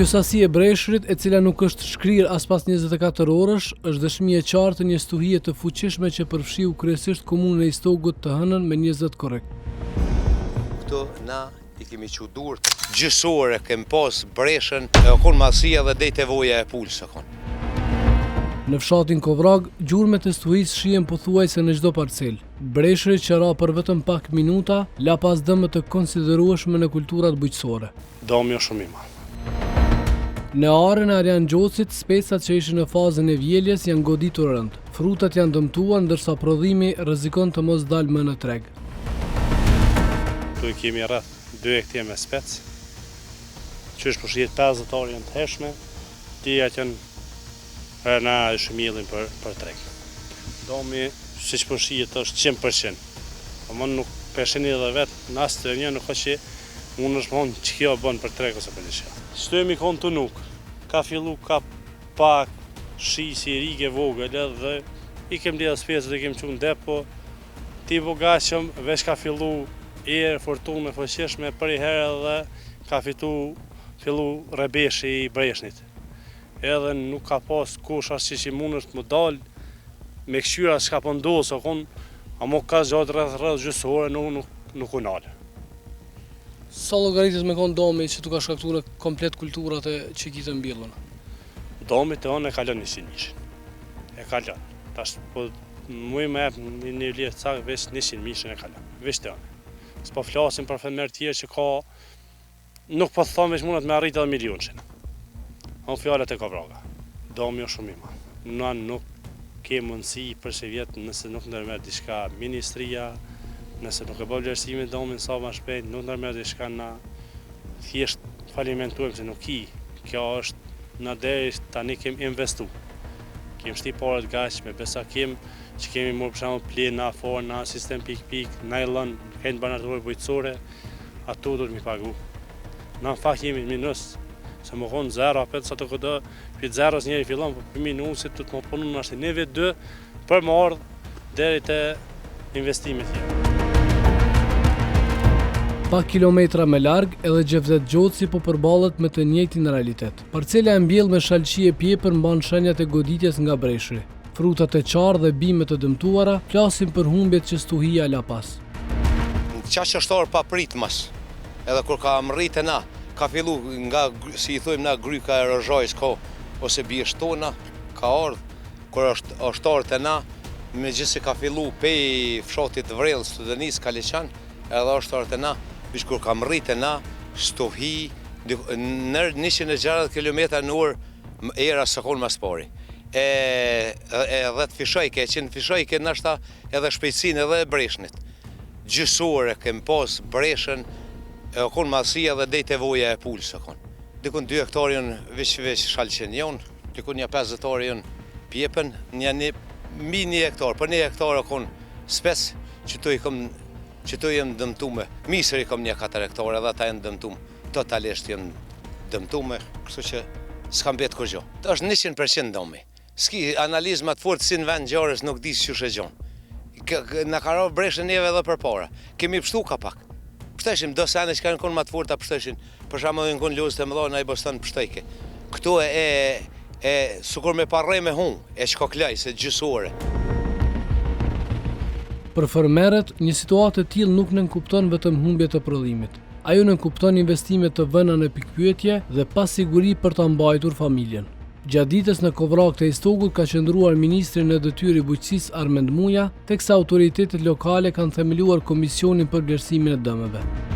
Kjo sasi e breshrit, e cila nuk është shkrirë as pas 24 orësh, është dëshmi e qartë një stuhie të fuqishme që përfshiu kryesisht komunën e Istogut të hënën me 20 korrekt. Këto na i kemi qudur gjysore, kem pas breshën, e kon masia dhe dejt e voja e pulsë kon. Në fshatin Kovrag, gjurmet e stuhisë shihen pothuajse në çdo parcel. Breshri që ra për vetëm pak minuta, la pas dëme të konsiderueshme në kulturat bujqësore. Dëmi është shumë i madh. Në arën e Arjan Gjocit, specat që ishin në fazën e vjeljes janë goditur rënd. Frutat janë dëmtuar, ndërsa prodhimi rrezikon të mos dalë më në treg. Tu kemi rreth 2 hektar me spec, që është përshihet 50 orë janë të heshme, tija që na e shmillin për treg. Domi, si që përshihet është 100%, po më nuk peshin edhe vetë në asë të një nuk është që unë është mënë që kjo bënë për treg ose për një shë. Shtemi konë të nuk, ka fillu ka pak shi si rige vogël dhe i kem lidhë spesët dhe kem qunë depo, ti bogashëm veç ka fillu erë, fortunë, fëqeshme për i herë dhe ka fillu rebeshi i breshnit. Edhe nuk ka pas kush asë që mund është më dalë me këshyra që ka pëndosë, a mo ka gjatë rrëth gjysore nuk unalë. Sa llogaritës me konë domi që tu ka shkaktuar komplet kulturat e që kitë mbillën? Domi të onë e kalon 100 mishin. E kalon. Tash po muj me një vlerë cak veç 100 mishin e kalon. Veç të onë. S'po flasim për femër tjerë që ka nuk po thonë veç mundet me arrit edhe milionçin. On fjalët e Kovraga. Domi është shumë i madh. Na nuk ke mundësi për se vjetë nëse nuk ndërmerr diçka ministria. Nëse nuk e bëjmë vlerësimin domin sa më shpejt, nuk ndërmerr diçka na thjesht falimentojmë se nuk i. Kjo është na deri tani kemi investu. Kemi shti parët gaq me besa që kemi marrë për shembull plena, forna, sistem pik, nylon, kënd banatore bujqësore, ato duhet mi pagu. Na në fakt jemi në minus, se më konë 0, apet sa të këtë, për 0 njeri fillon, për minusit të më punu në ashtë neve 2 për më ardhë deri të investimit tjerë. Pak kilometra me larg, edhe Gjevdet Gjoci po përballet me të njëjtin realitet. Parcela e mbjell me shalqi e pjepër mban shenjat e goditjes nga breshri. Frutat e qarë dhe bimet të dëmtuara flasin për humbjet që stuhia la pas. Qaq është orë pa pritmas, edhe kur ka mrritë na, ka fillu nga, si i thujmë na, gryka e rëzhojës ko, ose bjeshtona, ka ardhë, kur është orë të na, me gjithë se ka fillu pej fshatit Vrellë, Studenis, Kaliqan, edhe është orë të na, vish kur ka mrritë na, stuhi, në 160 km në orë era së konë mas pari. Edhe të fishojke, që në fishojke nështa edhe shpejtësin edhe breshnit. Gjysore, kem pas breshën, e konë masia dhe dejt e voja e pulsë konë. Dikun 2 hektarën veç shalqen jonë, dikun një 50 hektarën pjepen, një mbi 1 hektar, për 1 hektar konë spes, që tu jem dëmtume. Misër i kom një 4 hektare dhe ta jenë dëmtume. Totalisht jem dëmtume, kështu që s'kam betë kur gjo. Ta është 100% domi. S'ki analizmat fort si në vend gjarës nuk disë që shë gjonë. Në ka rovë breshën neve edhe për para. Kemi pështu ka pak. Pështëshim, do sene që ka në konë ma të forta pështëshin. Për shamë dhe në konë lozë të më dojnë, a i bostan pështëjke. Këto sukur me parrej me hun, e shkoklaj, se gjysore. Për fermerët, një situatë e tillë nuk nënkupton vetëm humbjet e prodhimit. Ajo nënkupton investime të vëna në pikpyetje dhe pasiguri për ta mbajtur familjen. Gjatë ditës në Kovrag të Istogut ka qëndruar ministri në detyrë i bujqësisë Armend Muja, teksa autoritetet lokale kanë themeluar komisionin për vlerësimin e dëmeve.